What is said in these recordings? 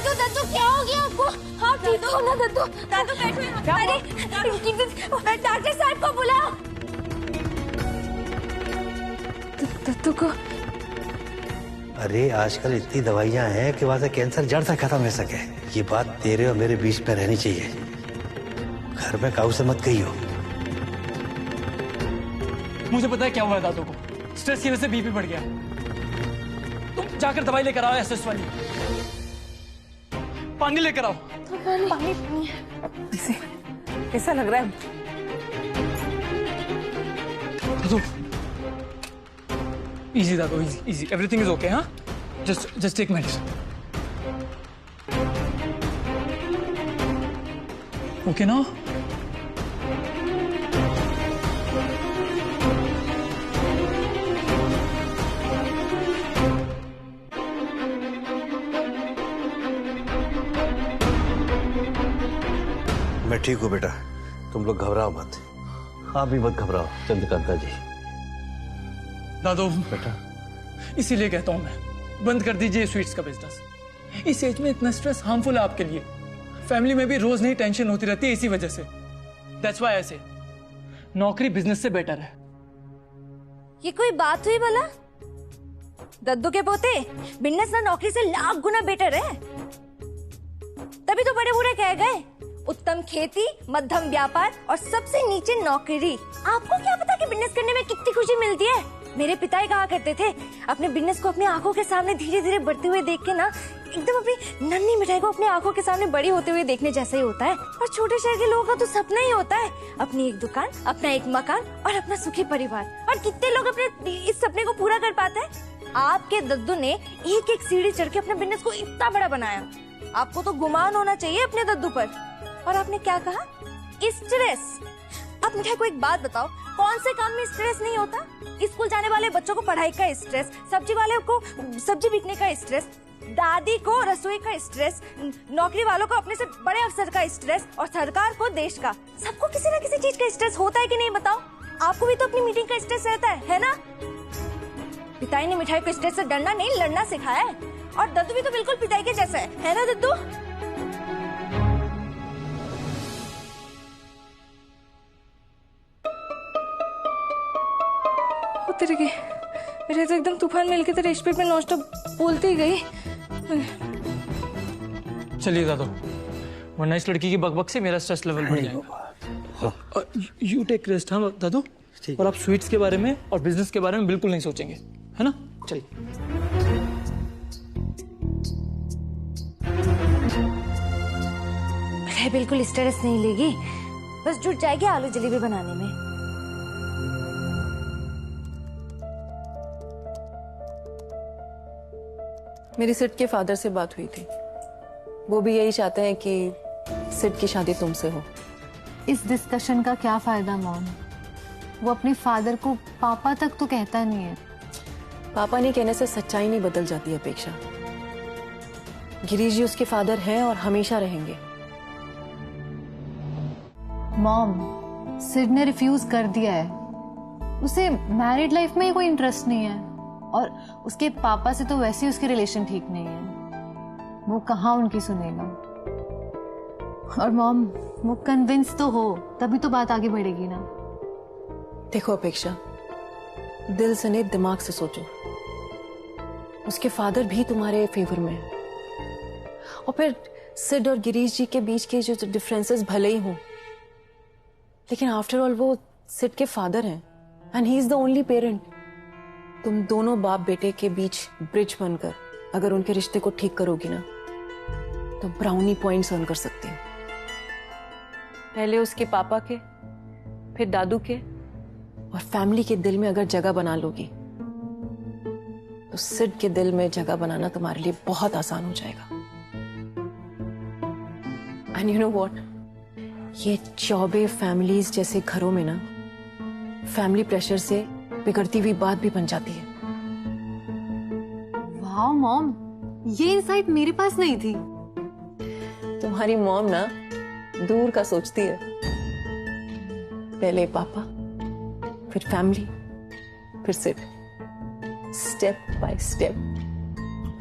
दद्दू दद्दू क्या हो गया आपको? हाँ ठीक हो ना दद्दू? दद्दू बैठो यहाँ। अरे डॉक्टर साहब को बुलाओ। दद्दू को अरे आजकल इतनी दवाइयां हैं कि वहां से कैंसर जड़ से खत्म हो सके। ये बात तेरे और मेरे बीच में रहनी चाहिए। घर में काऊ से मत कहियो। मुझे पता है क्या हुआ है दादू को। स्ट्रेस की वजह से बीपी बढ़ गया। तुम जाकर दवाई लेकर आओ एसएस वाली। पानी लेकर आओ। पानी कैसा लग रहा है? दादू इजी दादू, इजी एवरीथिंग इज ओके। हाँ जस्ट टेक मेडिसिन। ओके ना? मैं ठीक हूँ बेटा, तुम लोग घबराओ मत। आप भी मत घबराओ चंद्रकांता जी। दादू बेटा इसीलिए कहता हूं मैं, बंद कर दीजिए स्वीट्स का बिजनेस। इस एज में इतना स्ट्रेस हार्मफुल है आपके लिए। फैमिली में भी रोज नई टेंशन होती रहती है इसी वजह से। दैट्स व्हाई आई से नौकरी बिजनेस से बेटर है। ये कोई बात हुई भला? दद्दू के पोते, बिजनेस ना नौकरी से लाख गुना बेटर है। तभी तो बड़े बूढ़े कह गए, उत्तम खेती, मध्यम व्यापार और सबसे नीचे नौकरी। आपको क्या पता कि बिजनेस करने में कितनी खुशी मिलती है? मेरे पिता ही कहा करते थे, अपने बिजनेस को अपनी आंखों के सामने धीरे धीरे बढ़ते हुए देख के ना, एकदम अपनी नन्ही मिठाई को अपनी आंखों के सामने बड़ी होते हुए देखने जैसा ही होता है। और छोटे शहर के लोगों का तो सपना ही होता है, अपनी एक दुकान, अपना एक मकान और अपना सुखी परिवार। और कितने लोग अपने इस सपने को पूरा कर पाते हैं? आपके दद्दू ने एक एक सीढ़ी चढ़ के अपने बिजनेस को इतना बड़ा बनाया। आपको तो गुमान होना चाहिए अपने दद्दू पर। और आपने क्या कहा? स्ट्रेस। अब मिठाई को एक बात बताओ, कौन से काम में स्ट्रेस नहीं होता? स्कूल जाने वाले बच्चों को पढ़ाई का स्ट्रेस, सब्जी वाले को सब्जी बिकने का स्ट्रेस, दादी को रसोई का स्ट्रेस, नौकरी वालों को अपने से बड़े अफसर का स्ट्रेस और सरकार को देश का। सबको किसी न किसी चीज का स्ट्रेस होता है कि नहीं बताओ? आपको भी तो अपनी मीटिंग का स्ट्रेस रहता है ना? पिताई ने मिठाई को स्ट्रेस से डरना नहीं लड़ना सिखाया है। और दद्दू भी तो बिल्कुल पिताई के जैसा है ना दद्दू? मेरे तो एकदम तूफान मिल के तेरे स्पीड में नॉनस्टॉप बोलती ही गई। चलिए दादू, वरना इस लड़की की बकबक से मेरा स्ट्रेस लेवल बढ़ जाएगा। You take rest. हाँ दादू, और आप स्वीट्स के बारे में और बिजनेस के बारे में बिल्कुल नहीं सोचेंगे, है ना? चलिए। बिल्कुल स्ट्रेस नहीं लेगी, बस जुट जाएगी आलू जलेबी बनाने में। मेरी सिड के फादर से बात हुई थी। वो भी यही चाहते हैं कि सिड की शादी तुमसे हो। इस डिस्कशन का क्या फायदा मॉम? वो अपने फादर को पापा तक तो कहता नहीं है। पापा नहीं कहने से सच्चाई नहीं बदल जाती अपेक्षा। गिरीश जी उसके फादर हैं और हमेशा रहेंगे। मॉम, सिड ने रिफ्यूज कर दिया है। उसे मैरिड लाइफ में ही कोई इंटरेस्ट नहीं है और उसके पापा से तो वैसे ही उसके रिलेशन ठीक नहीं है। वो कहाँ उनकी सुनेगा? और मॉम, वो कन्विंस तो हो तभी तो बात आगे बढ़ेगी ना। देखो अपेक्षा, दिल से नहीं दिमाग से सोचो। उसके फादर भी तुम्हारे फेवर में है। और फिर सिड और गिरीश जी के बीच के जो डिफरेंसेस भले ही हों, लेकिन आफ्टर ऑल वो सिड के फादर हैं and he is the only parent. तुम दोनों बाप बेटे के बीच ब्रिज बनकर अगर उनके रिश्ते को ठीक करोगी ना, तो ब्राउनी पॉइंट्स अर्न कर सकती हो। पहले उसके पापा के, फिर दादू के, और फैमिली के दिल में अगर जगह बना लोगी तो सिड के दिल में जगह बनाना तुम्हारे लिए बहुत आसान हो जाएगा। एंड यू नो व्हाट, ये चौबे फैमिलीज जैसे घरों में ना, फैमिली प्रेशर से बिगड़ती हुई बात भी बन जाती है। वाह मॉम, ये इंसाइट मेरे पास नहीं थी। तुम्हारी मॉम ना दूर का सोचती है। पहले पापा, फिर फैमिली, फिर Sid, step by step.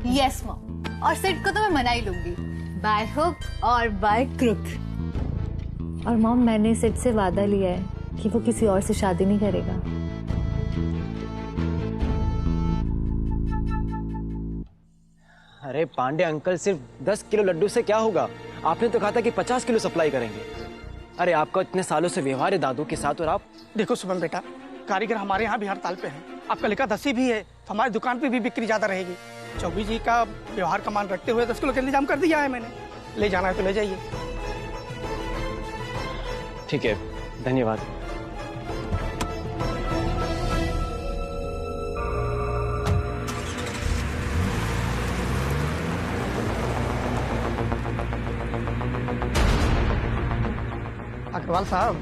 Yes mom, और सिड को तो मैं मना ही लूंगी। बाय हुक और बाय क्रुक। और मॉम, मैंने सिड से वादा लिया है कि वो किसी और से शादी नहीं करेगा। अरे पांडे अंकल, सिर्फ 10 किलो लड्डू से क्या होगा? आपने तो कहा था कि 50 किलो सप्लाई करेंगे। अरे आपका इतने सालों से व्यवहार है दादू के साथ, और आप। देखो सुमन बेटा, कारीगर हमारे यहाँ भी हड़ताल पे हैं। आपका लिखा 10 ही भी है तो हमारी दुकान पे भी बिक्री ज्यादा रहेगी। चौबी जी का व्यवहार का मान रखते हुए 10 किलो का इंतजाम कर दिया है मैंने। ले जाना है तो ले जाइए। ठीक है, धन्यवाद। अग्रवाल साहब,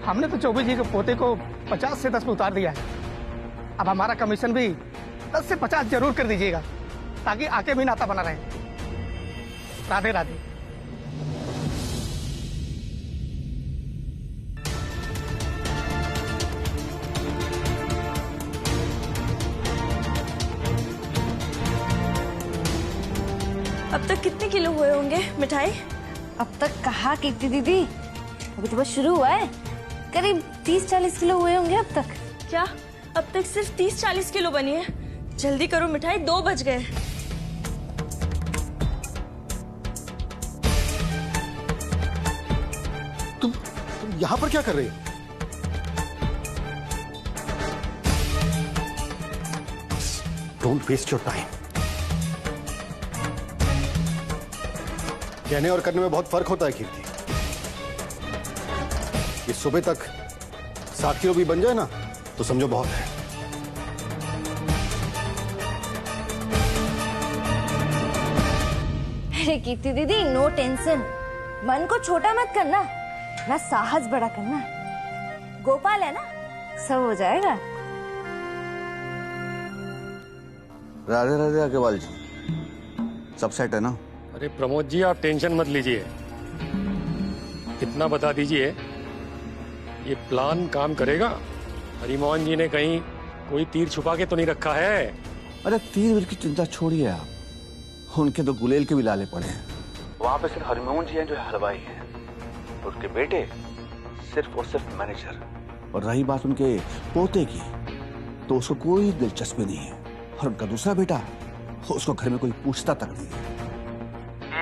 हमने तो चौबी जी के पोते को 50 से 10 में उतार दिया है। अब हमारा कमीशन भी 10 से 50 जरूर कर दीजिएगा, ताकि आके भी नाता बना रहे। राधे राधे। अब तक कितने किलो हुए होंगे मिठाई? अब तक कहाँ कीर्ति दीदी, अभी तो बस शुरू हुआ है। करीब 30-40 किलो हुए होंगे अब तक। क्या अब तक सिर्फ 30-40 किलो बनी है? जल्दी करो मिठाई, 2 बज गए। तुम यहाँ पर क्या कर रही हो? Don't waste your time. कहने और करने में बहुत फर्क होता है कीर्ति। ये सुबह तक 7 किलो भी बन जाए ना तो समझो बहुत है। अरे कीर्ति दीदी, नो टेंशन। मन को छोटा मत करना, ना साहस बड़ा करना। गोपाल है ना, सब हो जाएगा। राधे राधे अग्रवाल जी, सब सेट है ना? अरे प्रमोद जी, आप टेंशन मत लीजिए। इतना बता दीजिए, ये प्लान काम करेगा? हरिमोहन जी ने कहीं कोई तीर छुपा के तो नहीं रखा है? अरे तीर वीर की चिंता छोड़िए आप, उनके तो गुलेल के भी लाले पड़े हैं। वहां पे सिर्फ हरिमोहन जी हैं जो हलवाई हैं, उनके बेटे सिर्फ और सिर्फ मैनेजर। और रही बात उनके पोते की, तो उसको कोई दिलचस्पी नहीं है। और उनका दूसरा बेटा, उसको घर में कोई पूछता तक नहीं है।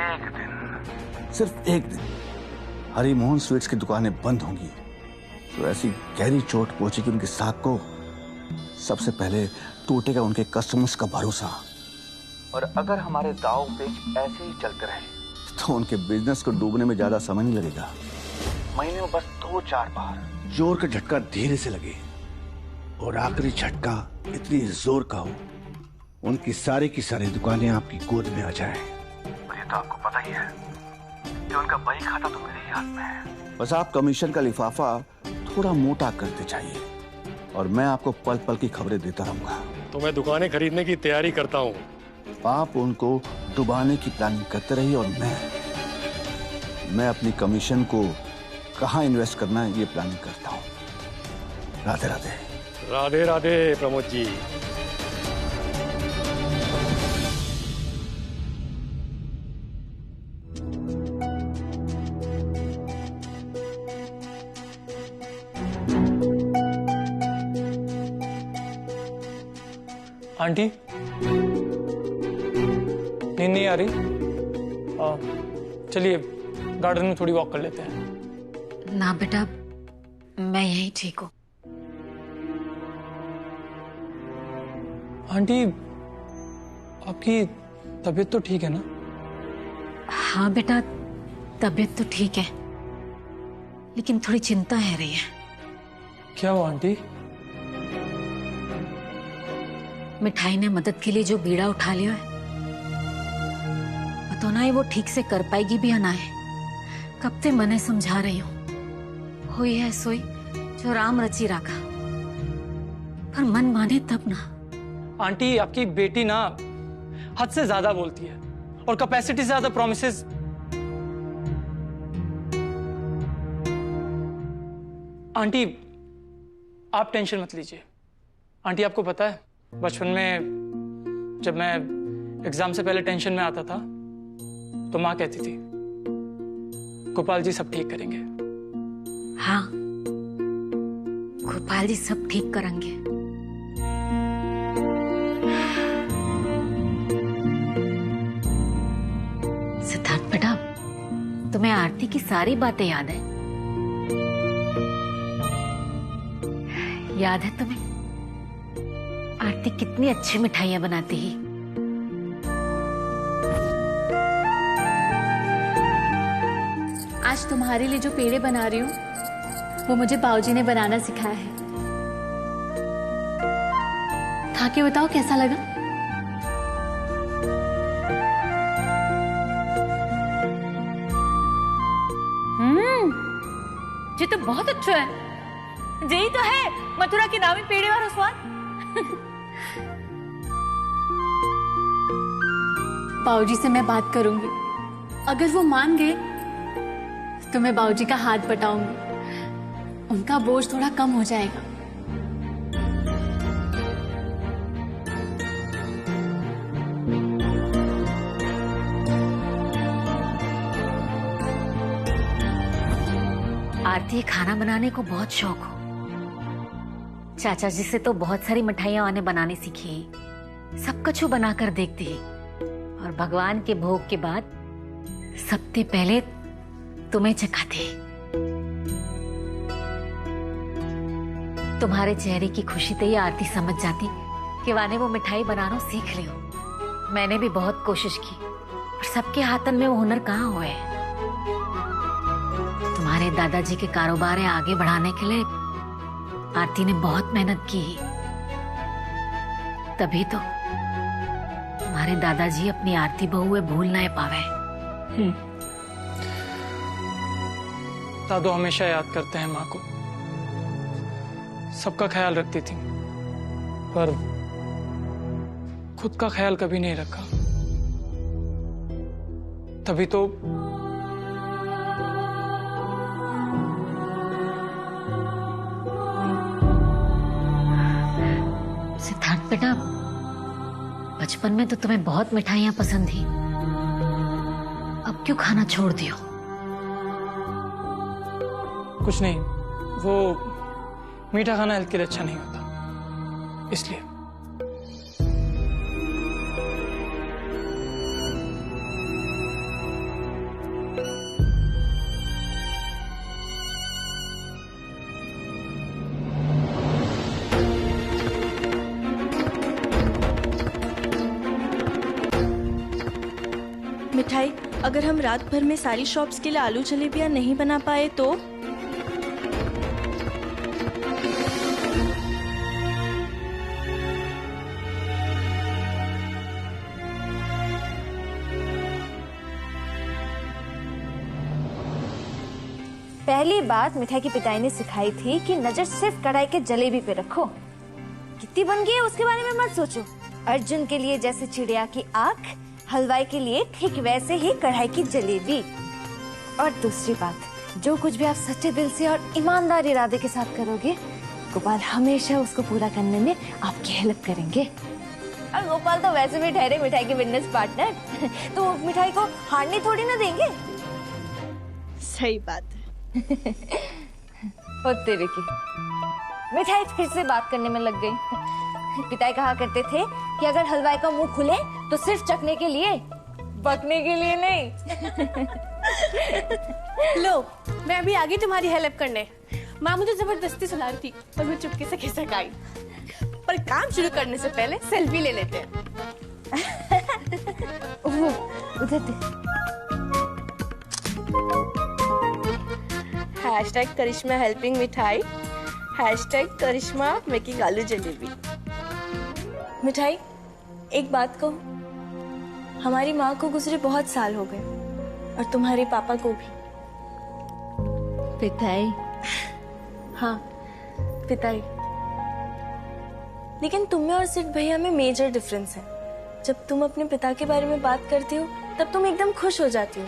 एक दिन, सिर्फ एक दिन हरिमोहन स्वीट्स की दुकानें बंद होंगी तो ऐसी गहरी चोट पहुंचेगी उनके साथ को, सबसे पहले टूटेगा उनके कस्टमर्स का भरोसा। और अगर हमारे दाव पेच ऐसे ही चलते रहे तो उनके बिजनेस को डूबने में ज्यादा समय नहीं लगेगा। महीने में बस 2-4 बार जोर का झटका धीरे से लगे, और आखिरी झटका इतनी जोर का हो उनकी सारी की सारी दुकानें आपकी गोद में आ जाए। और ये तो आपको पता ही है कि उनका बही खाता तो मेरे ही हाथ में है। बस आप कमीशन का लिफाफा थोड़ा मोटा करते जाइए, और मैं आपको पल पल की खबरें देता रहूंगा। तो मैं दुकानें खरीदने की तैयारी करता हूँ। आप उनको डुबाने की प्लानिंग करते रहिए, और मैं अपनी कमीशन को कहाँ इन्वेस्ट करना है ये प्लानिंग करता हूँ। राधे राधे। राधे राधे प्रमोद जी। आंटी, नींद नहीं आ रही? चलिए गार्डन में थोड़ी वॉक कर लेते हैं। ना बेटा, मैं यही ठीक हूँ। आंटी, आपकी तबीयत तो ठीक है ना? हाँ बेटा, तबीयत तो ठीक है, लेकिन थोड़ी चिंता है रही है। क्या हुआ आंटी? मिठाई ने मदद के लिए जो बीड़ा उठा लिया है, पता ना वो ठीक से कर पाएगी भी या ना है। कब से मने समझा रही हूँ, हुई है सोई जो राम रची राखा, पर मन माने तब ना। आंटी, आपकी बेटी ना हद से ज्यादा बोलती है और कैपेसिटी से ज्यादा प्रॉमिसेस। आंटी, आप टेंशन मत लीजिए। आंटी, आपको पता है बचपन में जब मैं एग्जाम से पहले टेंशन में आता था तो माँ कहती थी गोपाल जी सब ठीक करेंगे। हाँ, गोपाल जी सब ठीक करेंगे। सिद्धार्थ बेटा, तुम्हें आरती की सारी बातें याद है? याद है तुम्हें आरती कितनी अच्छी मिठाइयां बनाती है? आज तुम्हारे लिए जो पेड़े बना रही हूँ वो मुझे बाऊजी ने बनाना सिखाया है। खा के बताओ कैसा लगा? ये तो बहुत अच्छा है। यही तो है मथुरा के नामी पेड़े वाला स्वाद। बाऊजी से मैं बात करूंगी, अगर वो मान गए तो मैं बाऊजी का हाथ बटाऊंगी, उनका बोझ थोड़ा कम हो जाएगा। आरती खाना बनाने को बहुत शौक हो। चाचा जी से तो बहुत सारी मिठाइयां आने बनाने सीखी, सब कुछ बनाकर देखती है, और भगवान के भोग के बाद सबसे पहले तुम्हें चखाते। तुम्हारे चेहरे की खुशी से ही आरती समझ जाती कि वाने वो मिठाई बनाना सीख लियो। मैंने भी बहुत कोशिश की, पर सबके हाथन में वो हुनर कहाँ हुए। तुम्हारे दादाजी के कारोबार आगे बढ़ाने के लिए आरती ने बहुत मेहनत की, तभी तो तुम्हारे दादाजी अपनी आरती बहू भूल ना पावे। दादू हमेशा याद करते हैं माँ को, सबका ख्याल रखती थी, पर खुद का ख्याल कभी नहीं रखा। तभी तो सिद्धार्थ बेटा, बचपन में तो तुम्हें बहुत मिठाइयां पसंद थी, अब क्यों खाना छोड़ दियो? कुछ नहीं, वो मीठा खाना हेल्थ के लिए अच्छा नहीं होता, इसलिए। मिठाई, अगर हम रात भर में सारी शॉप्स के लिए आलू जलेबियां नहीं बना पाए तो? पहली बात मिठाई की पिताई ने सिखाई थी कि नजर सिर्फ कढ़ाई के जलेबी पे रखो। कितनी बन गई है उसके बारे में मत सोचो। अर्जुन के लिए जैसे चिड़िया की आंख, हलवाई के लिए ठीक वैसे ही कढ़ाई की जलेबी। और दूसरी बात, जो कुछ भी आप सच्चे दिल से और ईमानदार इरादे के साथ करोगे, गोपाल हमेशा उसको पूरा करने में आपकी हेल्प करेंगे। और गोपाल तो वैसे भी ठहरे मिठाई के बिजनेस पार्टनर, तो मिठाई को हारने थोड़ी ना देंगे। सही बात है। और तेरे की मिठाई फिर से बात करने में लग गई। पिताई कहा करते थे कि अगर हलवाई का मुंह खुले तो सिर्फ चखने के लिए, बकने के लिए नहीं। लो, मैं अभी आ गई तुम्हारी हेल्प करने। माँ मुझे जबरदस्ती सुला रही थी और मैं चुपके से खिसक आई। पर काम शुरू करने से पहले सेल्फी ले लेते हैं। उधर हैशटैग करिश्मा हेल्पिंग मिठाई, हैशटैग करिश्मा मेकिंग आलू जलेबी। मिठाई, एक बात कहूँ, हमारी माँ को गुजरे बहुत साल हो गए, और तुम्हारे पापा को भी। पिताई? हाँ, पिताई। लेकिन तुम में और सिद्ध भैया में मेजर डिफरेंस है। जब तुम अपने पिता के बारे में बात करती हो तब तुम एकदम खुश हो जाती हो,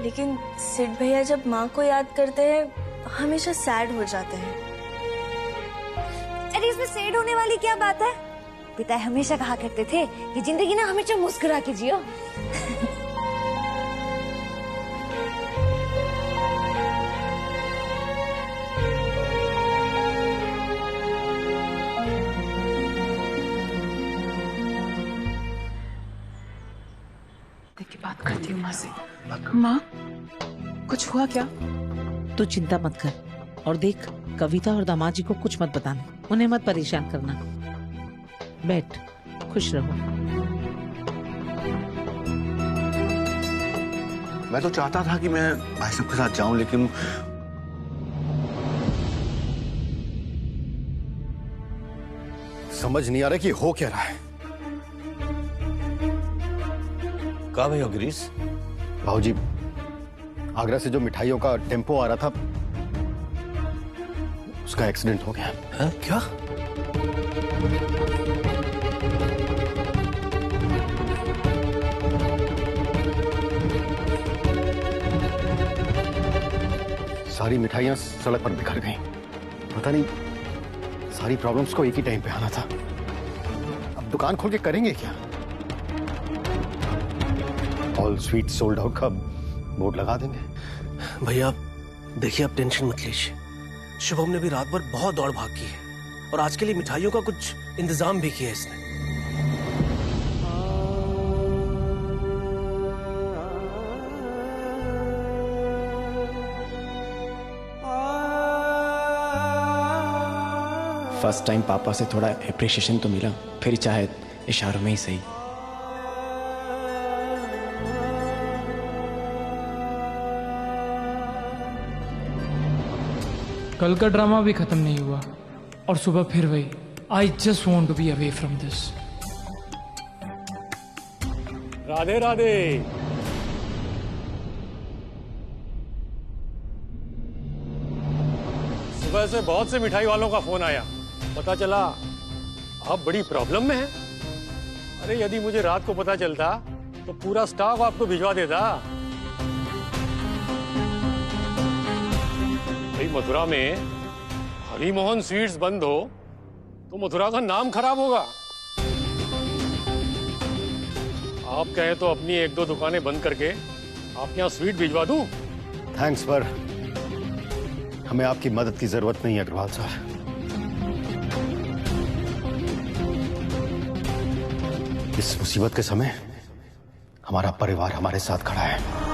लेकिन सिद्ध भैया जब माँ को याद करते हैं हमेशा सैड हो जाते हैं। अरे इसमें सैड होने वाली क्या बात है? पिता हमेशा कहा करते थे कि जिंदगी ना हमेशा मुस्कुरा के जियो। देख के बात करती हूँ माँ से। माँ, कुछ हुआ क्या? तू चिंता मत कर और देख, कविता और दामाद जी को कुछ मत बताना, उन्हें मत परेशान करना। बैठ, खुश रहो। मैं तो चाहता था कि मैं भाई साहब के साथ जाऊं, लेकिन समझ नहीं आ रहा कि हो क्या रहा है। कहाँ भाई हो गिरीश? भाऊजी, आगरा से जो मिठाइयों का टेम्पो आ रहा था, उसका एक्सीडेंट हो गया। है? क्या? सारी मिठाइयां सड़क पर बिखर गईं। पता नहीं सारी प्रॉब्लम्स को एक ही टाइम पे आना था। अब दुकान खोल के करेंगे क्या? ऑल स्वीट सोल्ड आउट का बोर्ड लगा देंगे। भैया देखिए, आप टेंशन मत लीजिए। शुभम ने भी रात भर बहुत दौड़ भाग की है और आज के लिए मिठाइयों का कुछ इंतजाम भी किया है इसने। फर्स्ट टाइम पापा से थोड़ा एप्रिशिएशन तो मिला, फिर चाहे इशारों में ही सही। कल का ड्रामा भी खत्म नहीं हुआ और सुबह फिर वही, I just want to be away from this. Radhe Radhe. सुबह से बहुत से मिठाई वालों का फोन आया, पता चला आप बड़ी प्रॉब्लम में हैं। अरे यदि मुझे रात को पता चलता तो पूरा स्टाफ आपको भिजवा देता। भाई मथुरा में हरिमोहन स्वीट्स बंद हो तो मथुरा का नाम खराब होगा। आप कहें तो अपनी एक दो दुकानें बंद करके आपके यहाँ स्वीट भिजवा दूं? थैंक्स, पर हमें आपकी मदद की जरूरत नहीं है अग्रवाल साहब। इस मुसीबत के समय हमारा परिवार हमारे साथ खड़ा है।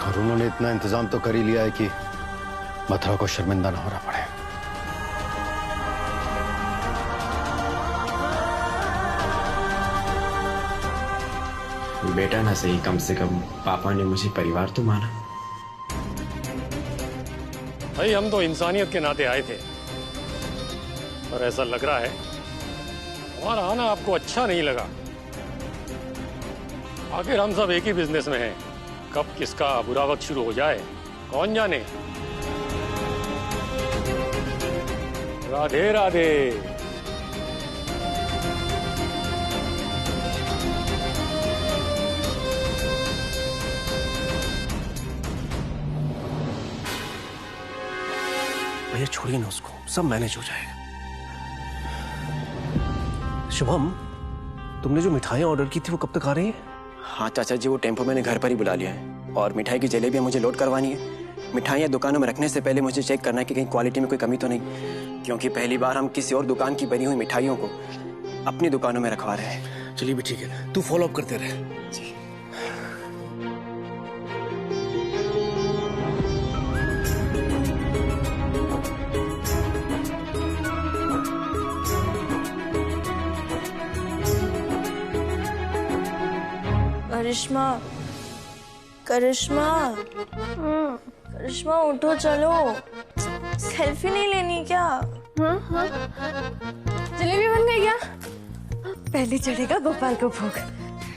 और उन्होंने इतना इंतजाम तो कर ही लिया है कि मथुरा को शर्मिंदा ना होना पड़े। बेटा ना सही, कम से कम पापा ने मुझे परिवार तो माना। भाई हम तो इंसानियत के नाते आए थे, पर ऐसा लग रहा है हमारा आना आपको अच्छा नहीं लगा। आखिर हम सब एक ही बिजनेस में हैं, कब किसका बुरा वक्त शुरू हो जाए कौन जाने। राधे राधे। भैया छोड़िए ना उसको, सब मैनेज हो जाएगा। शुभम, तुमने जो मिठाइयाँ ऑर्डर की थी वो कब तक आ रही है? हाँ चाचा जी, वो टेम्पो मैंने घर पर ही बुला लिया है और मिठाई की जलेबियाँ मुझे लोड करवानी है। मिठाइयाँ दुकानों में रखने से पहले मुझे चेक करना है कि कहीं क्वालिटी में कोई कमी तो नहीं, क्योंकि पहली बार हम किसी और दुकान की बनी हुई मिठाइयों को अपनी दुकानों में रखवा रहे हैं। चलिए भी ठीक है, तू फॉलो अप करते रहे। जी। करिश्मा, करिश्मा, करिश्मा उठो, चलो। सेल्फी नहीं लेनी क्या? हाँ हाँ, जलेबी बन गई क्या? पहले चढ़ेगा गोपाल को भोग।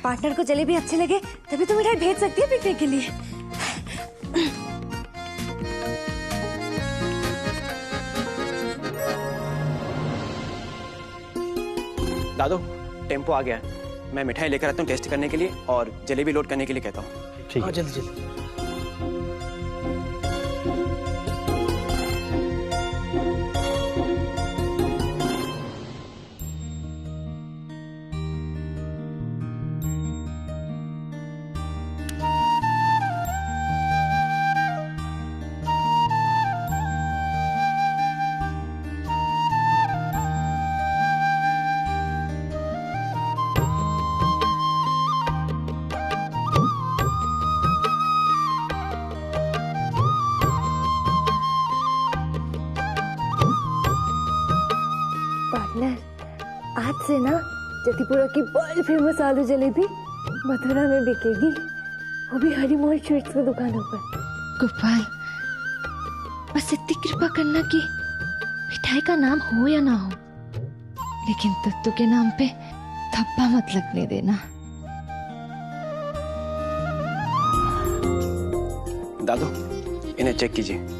पार्टनर को जलेबी अच्छी लगे तभी तो मिठाई भेज सकती है बिकने के लिए। दादू, टेम्पो आ गया है, मैं मिठाई लेकर आता हूँ टेस्ट करने के लिए और जलेबी लोड करने के लिए कहता हूँ। ठीक है, जल्दी जल्दी। आज से ना जतीपुरा की वर्ल्ड फेमस आलू जलेबी मथुरा में बिकेगी, वो भी हरिमोहन स्वीट्स की दुकानों पर। गोपाल, बस इतनी कृपा करना कि मिठाई का नाम हो या ना हो, लेकिन दत्तू के नाम पे धब्बा मत लगने देना। दादू, इन्हें चेक कीजिए।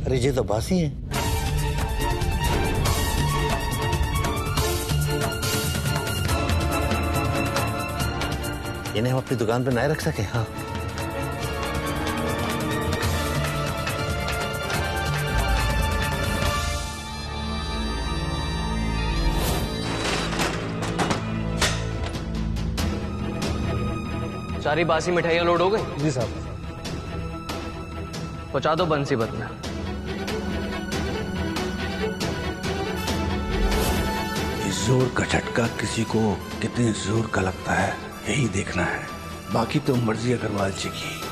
अरे ये तो बासी है। इन्हें हम अपनी दुकान पे ना रख सके। हाँ, सारी बासी मिठाइयाँ लोड हो गई? जी साहब। पहुंचा दो बंसीबत में। इस जोर का झटका किसी को कितने जोर का लगता है, यही देखना है। बाकी तो मर्जी अग्रवाल जी की।